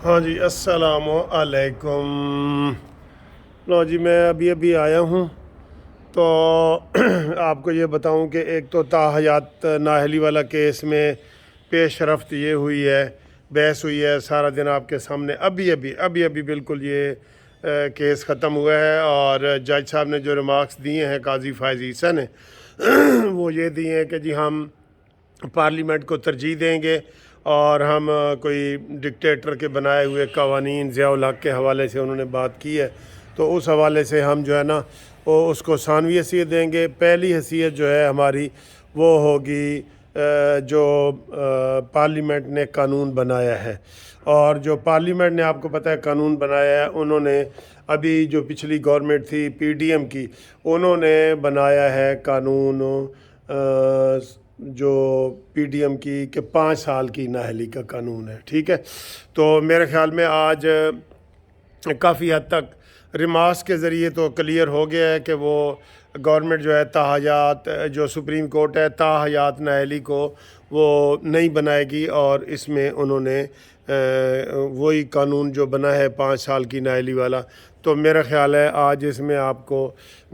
हाँ जी, अस्सलाम वालेकुम। लो जी, मैं अभी अभी आया हूँ तो आपको ये बताऊँ कि एक तो ताहयात नाहली वाला केस में पेश रफ्त ये हुई है, बहस हुई है सारा दिन आपके सामने। अभी अभी बिल्कुल ये केस ख़त्म हुआ है और जज साहब ने जो रिमार्क्स दिए हैं काजी फ़ायज़ ईसा ने वो ये दिए हैं कि जी हम पार्लियामेंट को तरजीह देंगे और हम कोई डिक्टेटर के बनाए हुए कवानीन ज़िया-उल हक़ के हवाले से उन्होंने बात की है, तो उस हवाले से हम जो है ना वो उसको सानवी हैसियत देंगे। पहली हैसियत जो है हमारी वो होगी जो पार्लियामेंट ने कानून बनाया है, और जो पार्लियामेंट ने आपको पता है कानून बनाया है, उन्होंने अभी जो पिछली गवर्नमेंट थी पीडीएम की, उन्होंने बनाया है कानून जो पीडीएम की कि 5 साल की नाअहली का कानून है। ठीक है, तो मेरे ख़्याल में आज काफ़ी हद तक रिमार्क्स के ज़रिए तो क्लियर हो गया है कि वो गवर्नमेंट जो है ताहयात जो सुप्रीम कोर्ट है ताहयात नाअहली को वो नहीं बनाएगी, और इसमें उन्होंने वही कानून जो बना है 5 साल की नाअहली वाला। तो मेरा ख़्याल है आज इसमें आपको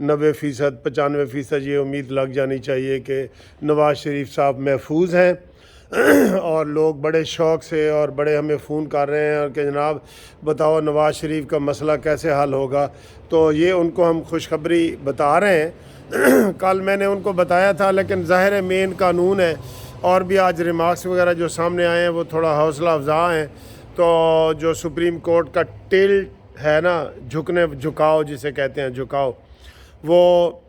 90% 95% ये उम्मीद लग जानी चाहिए कि नवाज़ शरीफ साहब महफूज हैं और लोग बड़े शौक़ से और बड़े हमें फ़ोन कर रहे हैं और कि जनाब बताओ नवाज़ शरीफ का मसला कैसे हल होगा। तो ये उनको हम खुशखबरी बता रहे हैं कल मैंने उनको बताया था, लेकिन ज़ाहिर है मेन कानून है, और भी आज रिमार्क्स वगैरह जो सामने आए हैं वो थोड़ा हौसला अफजा हैं। तो जो सुप्रीम कोर्ट का टिल्ट है ना, झुकाव जिसे कहते हैं झुकाव, वो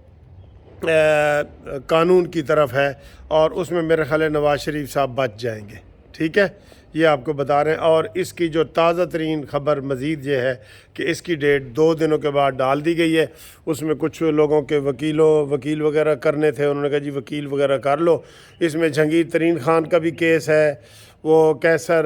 कानून की तरफ है, और उसमें मेरे ख्याल नवाज़ शरीफ साहब बच जाएंगे। ठीक है, ये आपको बता रहे हैं। और इसकी जो ताज़ा तरीन ख़बर मज़ीद ये है कि इसकी डेट 2 दिनों के बाद डाल दी गई है। उसमें कुछ लोगों के वकील वगैरह करने थे, उन्होंने कहा जी वकील वगैरह कर लो। इसमें जहांगीर तरीन ख़ान का भी केस है, वो कैसर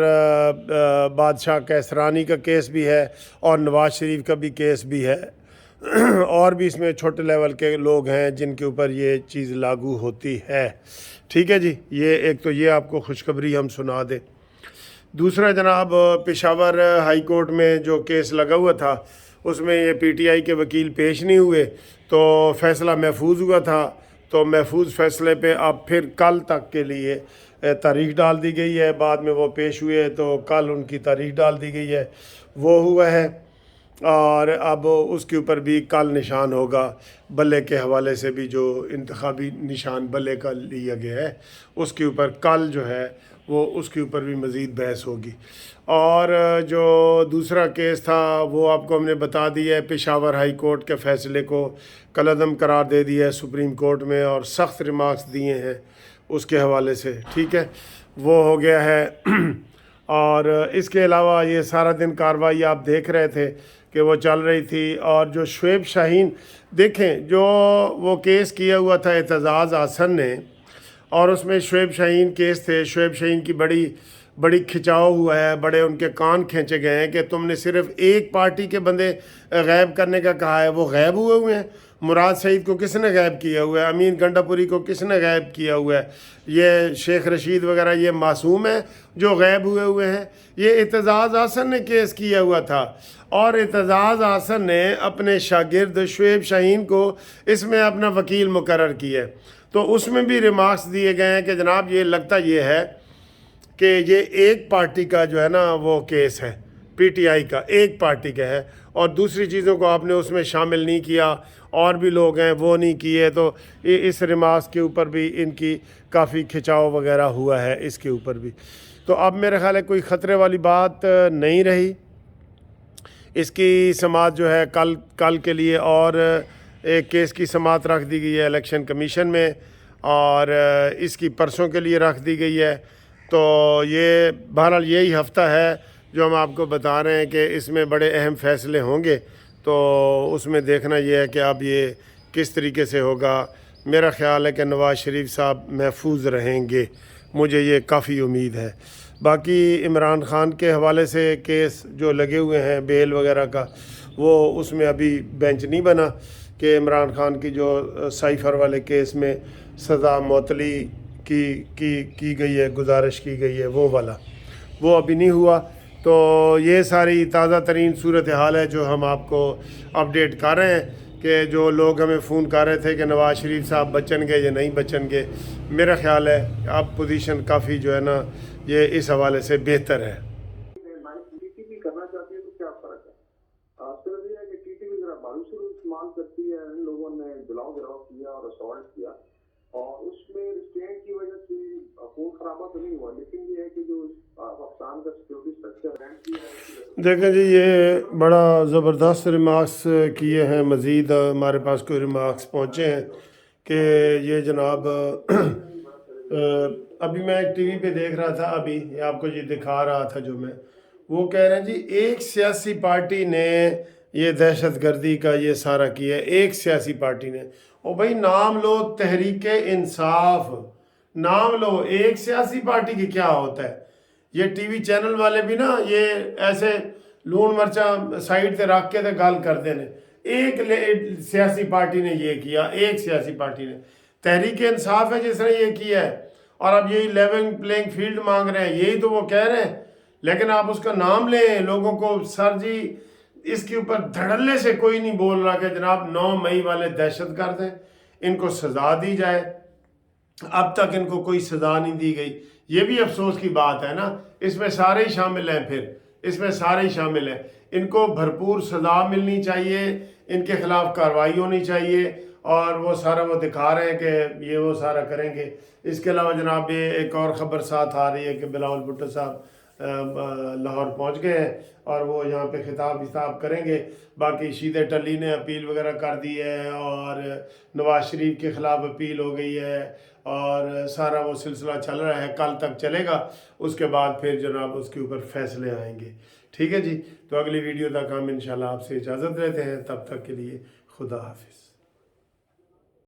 बादशाह कैसरानी का केस भी है, और नवाज़ शरीफ का भी केस भी है और भी इसमें छोटे लेवल के लोग हैं जिनके ऊपर ये चीज़ लागू होती है। ठीक है जी, ये एक तो ये आपको खुशखबरी हम सुना दें। दूसरा जनाब, पेशावर हाई कोर्ट में जो केस लगा हुआ था उसमें ये पीटीआई के वकील पेश नहीं हुए, तो फ़ैसला महफूज हुआ था। तो महफूज फ़ैसले पे अब फिर कल तक के लिए तारीख़ डाल दी गई है। बाद में वो पेश हुए तो कल उनकी तारीख़ डाल दी गई है, वो हुआ है। और अब उसके ऊपर भी कल निशान होगा। बल्ले के हवाले से भी जो इंतखाबी निशान बल्ले का लिया गया है उसके ऊपर कल जो है वो उसके ऊपर भी मज़ीद बहस होगी। और जो दूसरा केस था वो आपको हमने बता दिया है, पेशावर हाई कोर्ट के फ़ैसले को कलअदम करार दे दिया है सुप्रीम कोर्ट में, और सख्त रिमार्क्स दिए हैं उसके हवाले से। ठीक है, वो हो गया है। और इसके अलावा ये सारा दिन कार्रवाई आप देख रहे थे कि वो चल रही थी। और जो शुएब शाहीन देखें, जो वो केस किया हुआ था एतजाज़ हसन ने, और उसमें शुएब शाहीन केस थे, शुएब शाहीन की बड़ी खिंचाव हुआ है, बड़े उनके कान खींचे गए हैं कि तुमने सिर्फ एक पार्टी के बंदे गैब करने का कहा है। वो गैब हुए हैं। मुराद सईद को किसने गैब किया हुआ है? अमीन गंडापुरी को किसने गैब किया हुआ है? ये शेख रशीद वगैरह ये मासूम है जो गैब हुए हैं? ये एतजाज़ हसन ने केस किया हुआ था, और एतजाज़ हसन ने अपने शागिर्द शुएब शाहीन को इसमें अपना वकील मुकर्रर किया है। तो उसमें भी रिमार्क्स दिए गए हैं कि जनाब ये लगता ये है कि ये एक पार्टी का जो है ना वो केस है, पीटीआई का एक पार्टी का है, और दूसरी चीज़ों को आपने उसमें शामिल नहीं किया, और भी लोग हैं वो नहीं किए। तो इस रिमार्क्स के ऊपर भी इनकी काफ़ी खिंचाव वगैरह हुआ है इसके ऊपर भी। तो अब मेरे ख्याल है कोई ख़तरे वाली बात नहीं रही। इसकी समाअत जो है कल के लिए और एक केस की समाअत रख दी गई है इलेक्शन कमीशन में, और इसकी परसों के लिए रख दी गई है। तो ये बहरहाल यही हफ़्ता है जो हम आपको बता रहे हैं कि इसमें बड़े अहम फ़ैसले होंगे। तो उसमें देखना ये है कि अब ये किस तरीके से होगा। मेरा ख़्याल है कि नवाज़ शरीफ साहब महफूज रहेंगे, मुझे ये काफ़ी उम्मीद है। बाकी इमरान ख़ान के हवाले से केस जो लगे हुए हैं बेल वगैरह का, वो उसमें अभी बेंच नहीं बना कि इमरान ख़ान की जो साइफ़र वाले केस में सज़ा मुअत्तली की गई है, गुजारिश की गई है, वो वाला वो अभी नहीं हुआ। تو یہ ساری تازہ ترین صورتحال ہے جو ہم آپ کو اپڈیٹ کر رہے ہیں کہ جو لوگ ہمیں فون کر رہے تھے کہ نواز شریف صاحب بچن گے یا نہیں بچن گے، میرا خیال ہے اب پوزیشن کافی جو ہے نا یہ اس حوالے سے بہتر ہے۔ ٹی ٹی پی کرنا چاہتی ہے تو کیا فرق ہے؟ صرف یہ ہے کہ ٹی ٹی پی ذرا باروش استعمال کرتی ہے، ان لوگوں نے جلاؤ گراؤ کیا اور اسالٹ کیا، اور اس میں ریسٹرینٹ کی وجہ سے خون خرابہ تو نہیں ہوا، لیکن یہ ہے کہ جو پاکستان کا سیکورٹی اسٹرکچر ہے۔ دیکھیں جی، یہ بڑا زبردست ریمارکس کیے ہیں، مزید ہمارے پاس کوئی ریمارکس پہنچے ہیں کہ یہ جناب ابھی میں ایک ٹی وی پہ دیکھ رہا تھا، ابھی یہ آپ کو یہ دکھا رہا تھا جو میں، وہ کہہ رہے ہیں جی ایک سیاسی پارٹی نے یہ دہشت گردی کا یہ سارا کیا ہے، ایک سیاسی پارٹی نے۔ او بھائی نام لو تحریک انصاف، نام لو، ایک سیاسی پارٹی کی کیا ہوتا ہے؟ یہ ٹی وی چینل والے بھی نا یہ ایسے لون مرچا سائڈ تے رکھ کے تے گل کرتے ہیں، ایک سیاسی پارٹی نے یہ کیا، ایک سیاسی پارٹی نے، تحریک انصاف ہے جس نے یہ کیا ہے، اور اب یہی لیونگ پلینگ فیلڈ مانگ رہے ہیں، یہی تو وہ کہہ رہے ہیں، لیکن آپ اس کا نام لیں لوگوں کو۔ سر جی اس کے اوپر دھڑلے سے کوئی نہیں بول رہا کہ جناب 9 مئی والے دہشت گرد ہیں، ان کو سزا دی جائے، اب تک ان کو کوئی سزا نہیں دی گئی۔ یہ بھی افسوس کی بات ہے نا، اس میں سارے ہی شامل ہیں، پھر اس میں سارے ہی شامل ہیں، ان کو بھرپور سزا ملنی چاہیے، ان کے خلاف کارروائی ہونی چاہیے، اور وہ سارا وہ دکھا رہے ہیں کہ یہ وہ سارا کریں گے۔ اس کے علاوہ جناب یہ ایک اور خبر ساتھ آ رہی ہے کہ بلاول بھٹو صاحب لاہور پہنچ گئے ہیں اور وہ یہاں پہ خطاب کریں گے۔ باقی شیدے ٹلی نے اپیل وغیرہ کر دی ہے، اور نواز شریف کے خلاف اپیل ہو گئی ہے، اور سارا وہ سلسلہ چل رہا ہے، کل تک چلے گا، اس کے بعد پھر جناب اس کے اوپر فیصلے آئیں گے۔ ٹھیک ہے جی، تو اگلی ویڈیو تک ہم انشاءاللہ آپ سے اجازت لیتے ہیں، تب تک کے لیے خدا حافظ۔